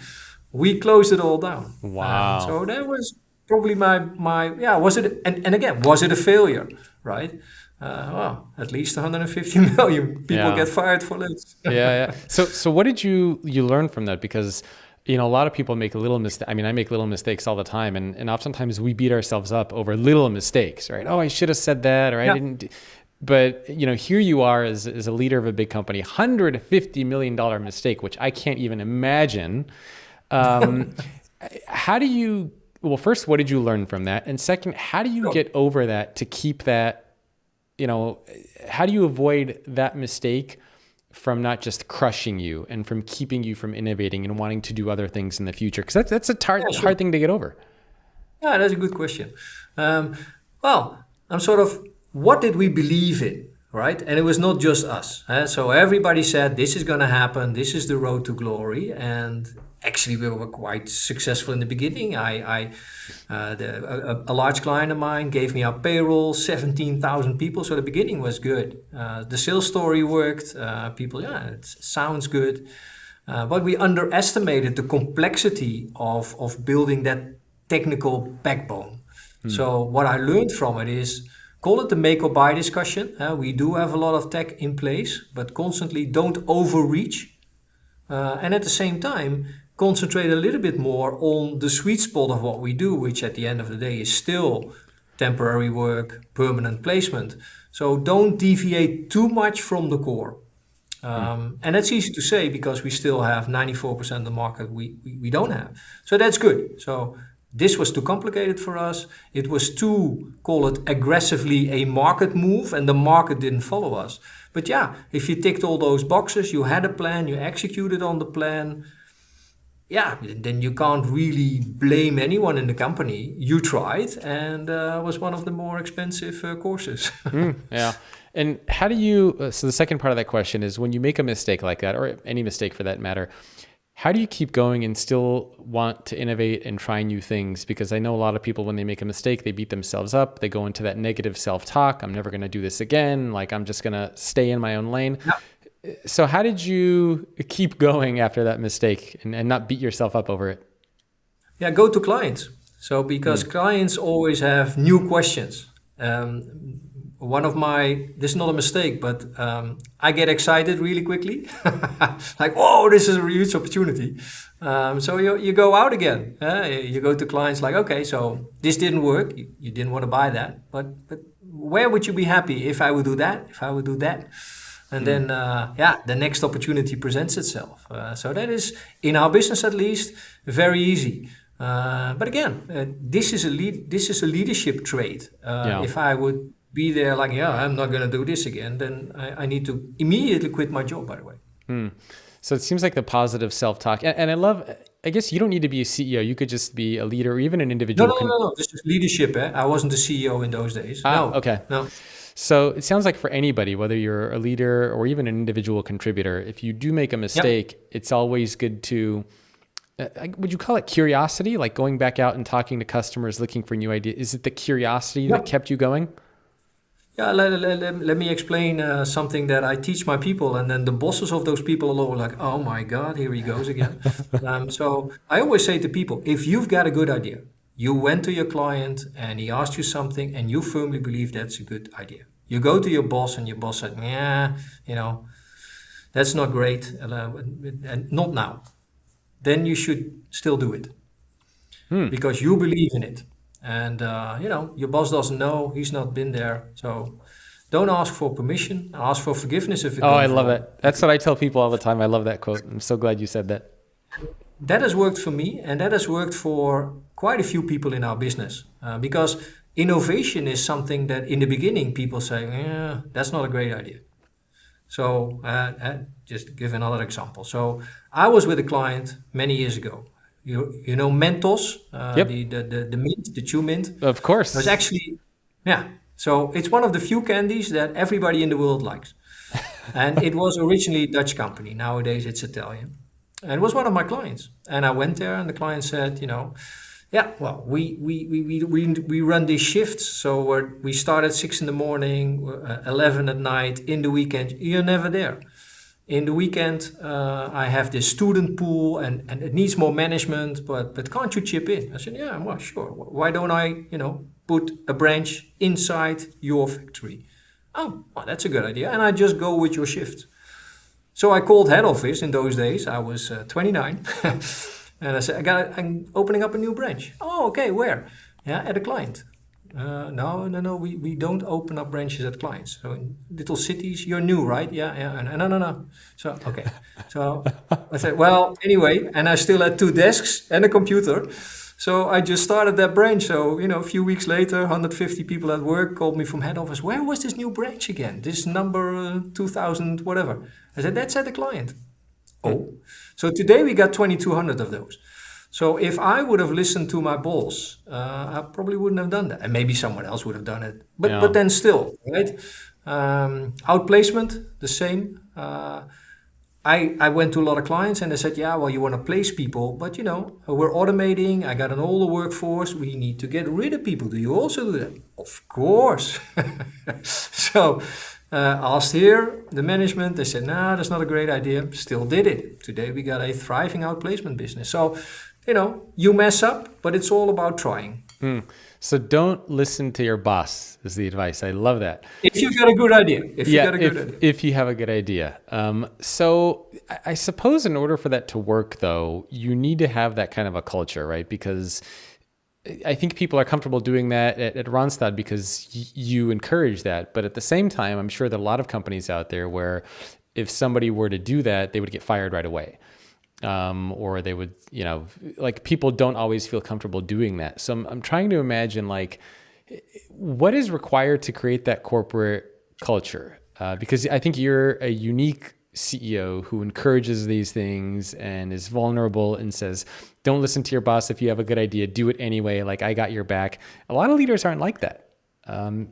we closed it all down. Wow. So that was probably was it a failure, right? Well, at least 150 million people get fired for less. Yeah. So what did you learn from that? Because, a lot of people make little mistakes. I mean, I make little mistakes all the time. And oftentimes we beat ourselves up over little mistakes, right? Oh, I should have said that, or I didn't. But, here you are as a leader of a big company, $150 million mistake, which I can't even imagine. First, what did you learn from that? And second, how do you get over that to keep that, how do you avoid that mistake from not just crushing you and from keeping you from innovating and wanting to do other things in the future? Because that's a hard thing to get over. Yeah, that's a good question. Well, I'm sort of, what did we believe in, right? And it was not just us. So everybody said, this is going to happen. This is the road to glory. And actually, we were quite successful in the beginning. A large client of mine gave me our payroll, 17,000 people. So the beginning was good. The sales story worked. People, yeah, it sounds good. But we underestimated the complexity of building that technical backbone. So what I learned from it is, call it the make or buy discussion. We do have a lot of tech in place, but constantly don't overreach. And at the same time, concentrate a little bit more on the sweet spot of what we do, which at the end of the day is still temporary work, permanent placement. So don't deviate too much from the core. And that's easy to say because we still have 94% of the market we don't have. So that's good. So this was too complicated for us. It was too, call it aggressively a market move, and the market didn't follow us. But yeah, if you ticked all those boxes, you had a plan, you executed on the plan, yeah, then you can't really blame anyone in the company. You tried, and was one of the more expensive courses. Yeah. And how do you, so the second part of that question is, when you make a mistake like that, or any mistake for that matter, how do you keep going and still want to innovate and try new things? Because I know a lot of people, when they make a mistake, they beat themselves up. They go into that negative self-talk. I'm never going to do this again. Like, I'm just going to stay in my own lane. Yeah. So how did you keep going after that mistake and not beat yourself up over it? Yeah, go to clients. So because clients always have new questions. This is not a mistake, but I get excited really quickly. Like, whoa, this is a huge opportunity. So you go out again. You go to clients like, okay, so this didn't work. You didn't want to buy that. But where would you be happy if I would do that, if I would do that? And then, the next opportunity presents itself. So that is, in our business at least, very easy. But again, this is a leadership trait. If I would be there like, I'm not going to do this again, then I need to immediately quit my job, by the way. So it seems like the positive self-talk. And I guess you don't need to be a CEO. You could just be a leader or even an individual. No. This is leadership. I wasn't the CEO in those days. Okay. No. So it sounds like for anybody, whether you're a leader or even an individual contributor, if you do make a mistake, it's always good to, would you call it curiosity? Like going back out and talking to customers, looking for new ideas. Is it the curiosity that kept you going? Yeah, let me explain something that I teach my people, and then the bosses of those people are like, oh my God, here he goes again. So I always say to people, if you've got a good idea, you went to your client and he asked you something and you firmly believe that's a good idea. You go to your boss and your boss said, that's not great, and not now. Then you should still do it because you believe in it. And, your boss doesn't know, he's not been there. So don't ask for permission, ask for forgiveness if it goes I love wrong. it. That's what I tell people all the time. I love that quote. I'm so glad you said that. That has worked for me, and that has worked for quite a few people in our business. Because innovation is something that in the beginning people say, that's not a great idea. So just give another example. So I was with a client many years ago. You know Mentos, the mint, the chew mint? Of course. It was actually, so it's one of the few candies that everybody in the world likes. And it was originally a Dutch company. Nowadays it's Italian. And it was one of my clients. And I went there and the client said, we run these shifts. So we start at 6 in the morning, 11 at night, in the weekend. You're never there. In the weekend, I have this student pool and it needs more management, but can't you chip in? I said, well, sure. Why don't I, put a branch inside your factory? Oh, well, that's a good idea. And I just go with your shift. So I called head office in those days. I was 29. And I said, I'm opening up a new branch. Oh, okay, where? Yeah, at a client. No, we don't open up branches at clients. So in little cities, you're new, right? Yeah. No. So, okay. So I said, well, anyway, and I still had 2 desks and a computer. So I just started that branch. So, a few weeks later, 150 people at work called me from head office. Where was this new branch again? This number 2000, whatever. I said, that's at the client. Oh, so today we got 2,200 of those. So if I would have listened to my boss, I probably wouldn't have done that, and maybe someone else would have done it. But Yeah. then still, right? Outplacement, the same. I went to a lot of clients and they said, yeah, well, you want to place people, but we're automating. I got an older workforce. We need to get rid of people. Do you also do that? Of course. So asked here, the management, they said, nah, that's not a great idea. Still did it. Today we got a thriving outplacement business. So, you mess up, but it's all about trying. So don't listen to your boss is the advice. I love that. If you got a good idea. If you got a good idea. If you have a good idea. So I suppose in order for that to work, though, you need to have that kind of a culture, right? Because I think people are comfortable doing that at Randstad because you encourage that. But at the same time, I'm sure there are a lot of companies out there where if somebody were to do that, they would get fired right away. Or they would, like people don't always feel comfortable doing that. So I'm trying to imagine like what is required to create that corporate culture? Because I think you're a unique CEO who encourages these things and is vulnerable and says, don't listen to your boss. If you have a good idea, do it anyway. Like I got your back. A lot of leaders aren't like that.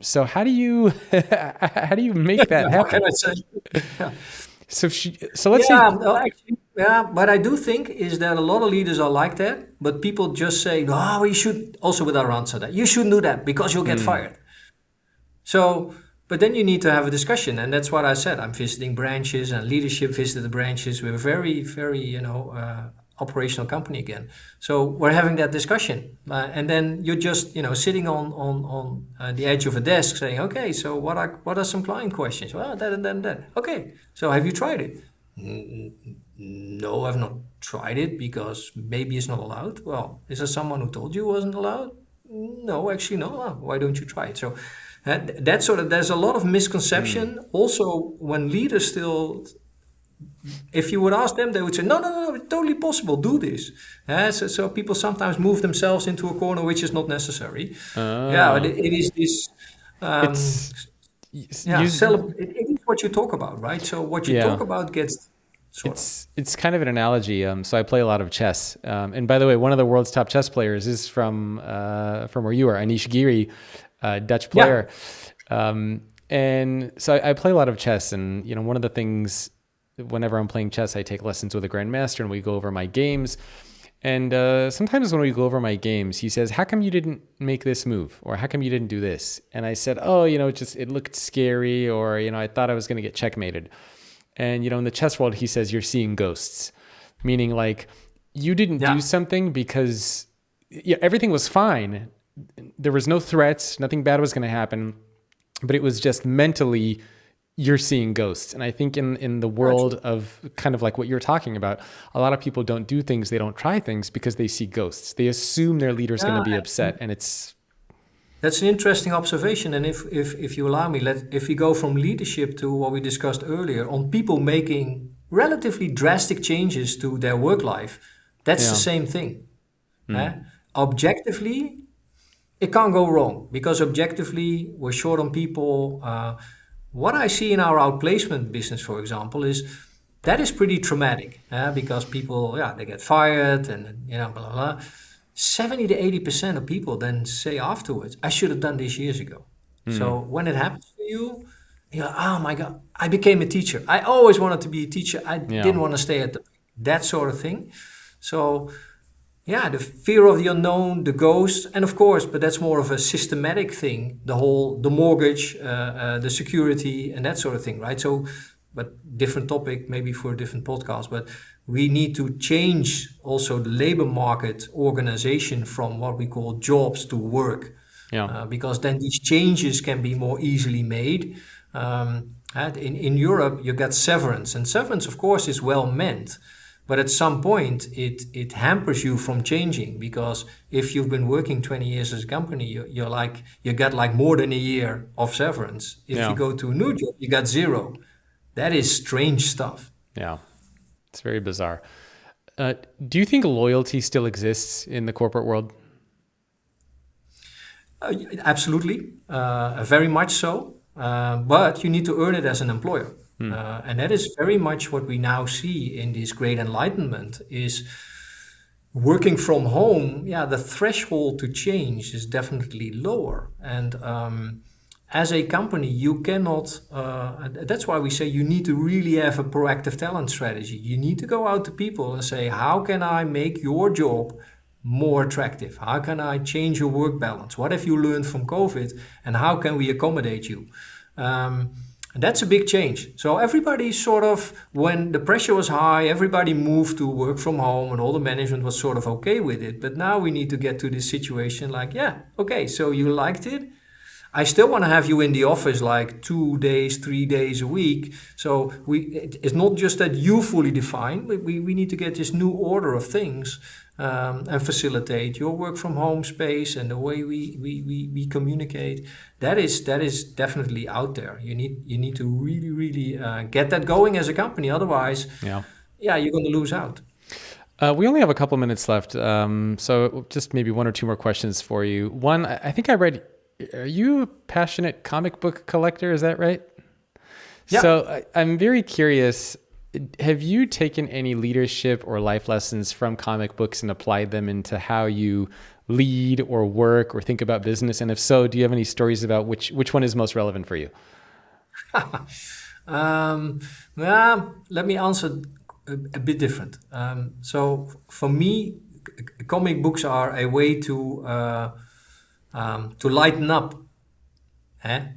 So how do you, how do you make that happen? What can I say? Yeah. So let's say, Well, actually, but I do think is that a lot of leaders are like that, but people just say, no, you should, also with our answer that you shouldn't do that because you'll get fired. So, but then you need to have a discussion, and that's what I said. I'm visiting branches, and leadership visited the branches. We're very, very, operational company again. So we're having that discussion, and then you're just, sitting on the edge of a desk, saying, okay, so what are some client questions? Well, that and then that. Okay, so have you tried it? No, I've not tried it because maybe it's not allowed. Well, is there someone who told you it wasn't allowed? No, actually, no. Why don't you try it? So that sort of, there's a lot of misconception. Also, when leaders still, if you would ask them, they would say, no, it's totally possible, do this. So people sometimes move themselves into a corner which is not necessary. But it is this, it is what you talk about, right? So what you talk about gets It's kind of an analogy. So I play a lot of chess. And by the way, one of the world's top chess players is from where you are, Anish Giri, Dutch player. And so I play a lot of chess. And, one of the things, whenever I'm playing chess, I take lessons with a grandmaster and we go over my games. And sometimes when we go over my games, he says, how come you didn't make this move? Or how come you didn't do this? And I said, it looked scary, or, I thought I was going to get checkmated. And, in the chess world, he says, you're seeing ghosts, meaning like you didn't do something because everything was fine. There was no threats. Nothing bad was going to happen. But it was just mentally you're seeing ghosts. And I think in the world of kind of like what you're talking about, a lot of people don't do things. They don't try things because they see ghosts. They assume their leader's going to be upset. And that's an interesting observation. And if you allow me, if we go from leadership to what we discussed earlier on people making relatively drastic changes to their work life, that's the same thing. Objectively, it can't go wrong because objectively we're short on people. What I see in our outplacement business, for example, is that is pretty traumatic because people, they get fired and, blah, blah, blah. 70 to 80% of people then say afterwards, I should have done this years ago. So when it happens to you, you're like, oh my God, I became a teacher. I always wanted to be a teacher. I didn't want to stay at that sort of thing. So the fear of the unknown, the ghost, and of course, but that's more of a systematic thing, the mortgage, the security and that sort of thing, right? So, but different topic, maybe for a different podcast, but we need to change also the labor market organization from what we call jobs to work, because then these changes can be more easily made. In Europe, you get severance, and severance, of course, is well meant. But at some point, it hampers you from changing because if you've been working 20 years as a company, you get like more than a year of severance. If you go to a new job, you got 0. That is strange stuff. Yeah, it's very bizarre. Do you think loyalty still exists in the corporate world? Absolutely, very much so. But you need to earn it as an employer. And that is very much what we now see in this great enlightenment is working from home, yeah, the threshold to change is definitely lower. And as a company, you cannot, that's why we say you need to really have a proactive talent strategy. You need to go out to people and say, how can I make your job more attractive? How can I change your work balance? What have you learned from COVID? And how can we accommodate you? And that's a big change. So everybody sort of, when the pressure was high, everybody moved to work from home and all the management was sort of okay with it. But now we need to get to this situation like, yeah, okay, so you liked it. I still want to have you in the office like 2 days, 3 days a week. So it's not just that you fully define, but we need to get this new order of things and facilitate your work from home space and the way we communicate. That is definitely out there. You need to really get that going as a company. Otherwise, Yeah. You're going to lose out. We only have a couple minutes left, so just maybe one or two more questions for you. One, I think I read, are you a passionate comic book collector? Is that right? Yeah. So I'm very curious, have you taken any leadership or life lessons from comic books and applied them into how you lead or work or think about business? And if so, do you have any stories about which one is most relevant for you? Let me answer a bit different. So for me, comic books are a way to lighten up,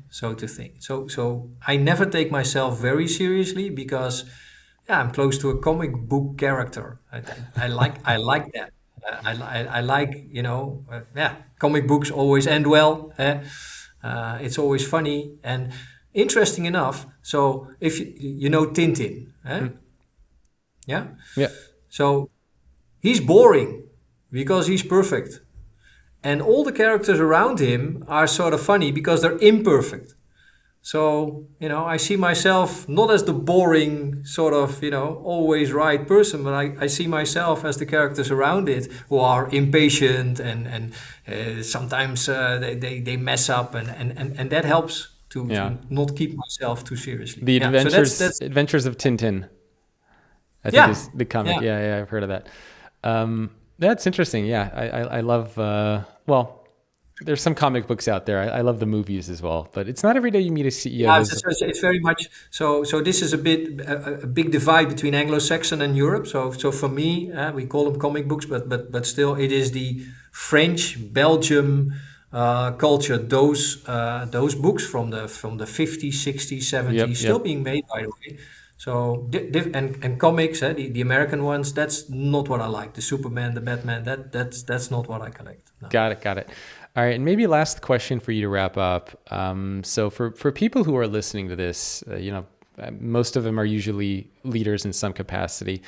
so to think. So I never take myself very seriously because I'm close to a comic book character. I like that. I like, comic books always end well. It's always funny and interesting enough. So if you know Tintin, yeah? Yeah. So he's boring because he's perfect. And all the characters around him are sort of funny because they're imperfect. So, I see myself not as the boring sort of, always right person, but I see myself as the characters around it who are impatient and sometimes they mess up and that helps to not keep myself too seriously. The Adventures, so that's Adventures of Tintin, I think is the comic. Yeah, I've heard of that. That's interesting. Yeah, I love, there's some comic books out there. I love the movies as well, but it's not every day you meet a CEO. Yeah, it's very much so. So this is a big divide between Anglo-Saxon and Europe. So for me, we call them comic books, but still, it is the French, Belgium culture. Those books from the 50s, 60s, 70s, still being made, by the way. So and comics, the American ones, that's not what I like. The Superman, the Batman, that's not what I collect. No. Got it. All right, and maybe last question for you to wrap up. So for people who are listening to this, most of them are usually leaders in some capacity.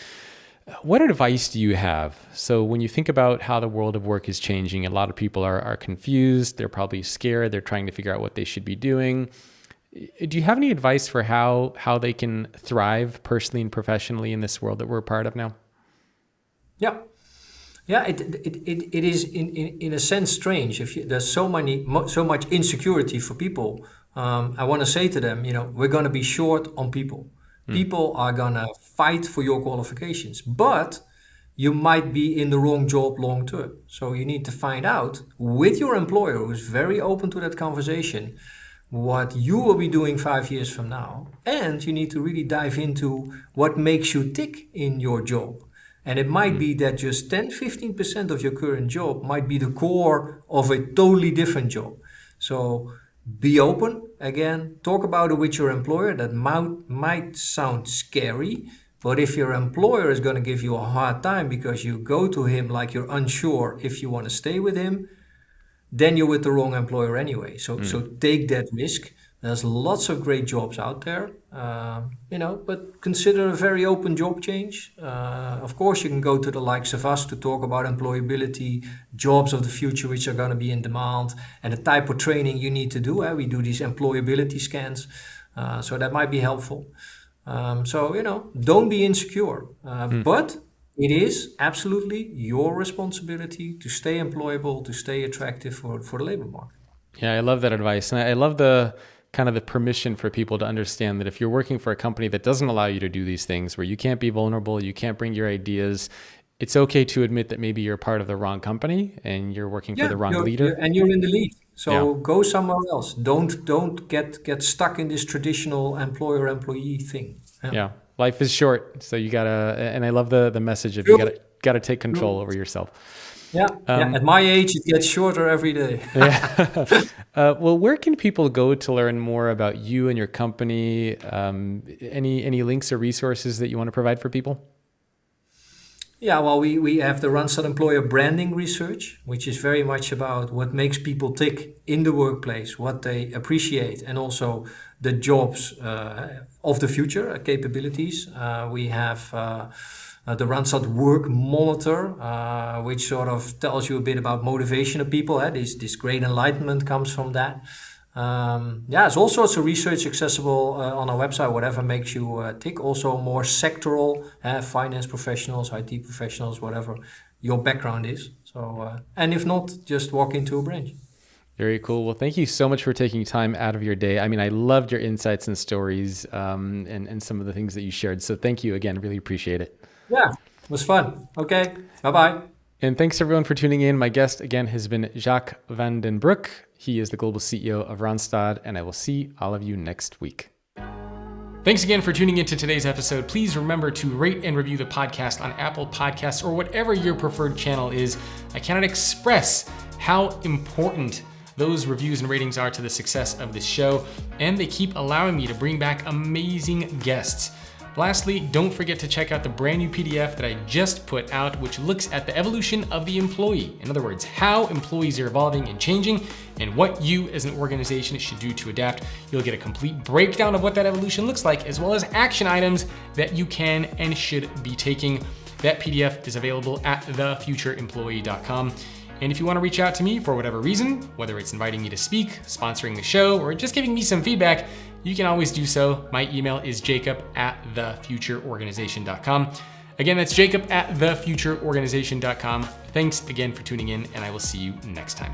What advice do you have? So when you think about how the world of work is changing, a lot of people are confused. They're probably scared. They're trying to figure out what they should be doing. Do you have any advice for how they can thrive personally and professionally in this world that we're a part of now? Yeah. Yeah, it is in a sense strange. There's so much insecurity for people, I want to say to them, we're going to be short on people. People are going to fight for your qualifications, but you might be in the wrong job long term. So you need to find out with your employer, who's very open to that conversation, what you will be doing 5 years from now. And you need to really dive into what makes you tick in your job. And it might be that just 10-15% of your current job might be the core of a totally different job. So be open, again, talk about it with your employer. That might sound scary, but if your employer is going to give you a hard time because you go to him like you're unsure if you want to stay with him, then you're with the wrong employer anyway. So take that risk. There's lots of great jobs out there, but consider a very open job change. Of course, you can go to the likes of us to talk about employability, jobs of the future which are going to be in demand, and the type of training you need to do. We do these employability scans, so that might be helpful. Don't be insecure, but it is absolutely your responsibility to stay employable, to stay attractive for the labor market. Yeah, I love that advice. And I love the kind of the permission for people to understand that if you're working for a company that doesn't allow you to do these things, where you can't be vulnerable, you can't bring your ideas, it's okay to admit that maybe you're part of the wrong company and you're working for Yeah, the wrong leader. and you're in the lead. Yeah. So go somewhere else. Don't get stuck in this traditional employer-employee thing. Yeah. Life is short. So you gotta, and I love the message of you True, gotta take control true. over yourself. Yeah, yeah. At my age, it gets shorter every day. Yeah. Well, where can people go to learn more about you and your company? Any links or resources that you want to provide for people? Yeah, well, we have the Randstad Employer Branding Research, which is very much about what makes people tick in the workplace, what they appreciate, and also the jobs of the future, capabilities. We have the Randstad Work Monitor, which sort of tells you a bit about motivation of people. This great enlightenment comes from that. Yeah, it's all sorts of research accessible on our website, whatever makes you tick. Also more sectoral, finance professionals, IT professionals, whatever your background is. So, and if not, just walk into a branch. Very cool. Well, thank you so much for taking time out of your day. I mean, I loved your insights and stories and some of the things that you shared. So thank you again. Really appreciate it. Yeah, it was fun. Okay, bye-bye. And thanks everyone for tuning in. My guest again has been Jacques van den Broek. He is the global CEO of Randstad, and I will see all of you next week. Thanks again for tuning into today's episode. Please remember to rate and review the podcast on Apple Podcasts or whatever your preferred channel is. I cannot express how important those reviews and ratings are to the success of this show, and they keep allowing me to bring back amazing guests. Lastly, don't forget to check out the brand new PDF that I just put out, which looks at the evolution of the employee. In other words, how employees are evolving and changing and what you as an organization should do to adapt. You'll get a complete breakdown of what that evolution looks like, as well as action items that you can and should be taking. That PDF is available at thefutureemployee.com. And if you want to reach out to me for whatever reason, whether it's inviting me to speak, sponsoring the show, or just giving me some feedback, you can always do so. My email is jacob@thefutureorganization.com. Again, that's jacob@thefutureorganization.com. Thanks again for tuning in, and I will see you next time.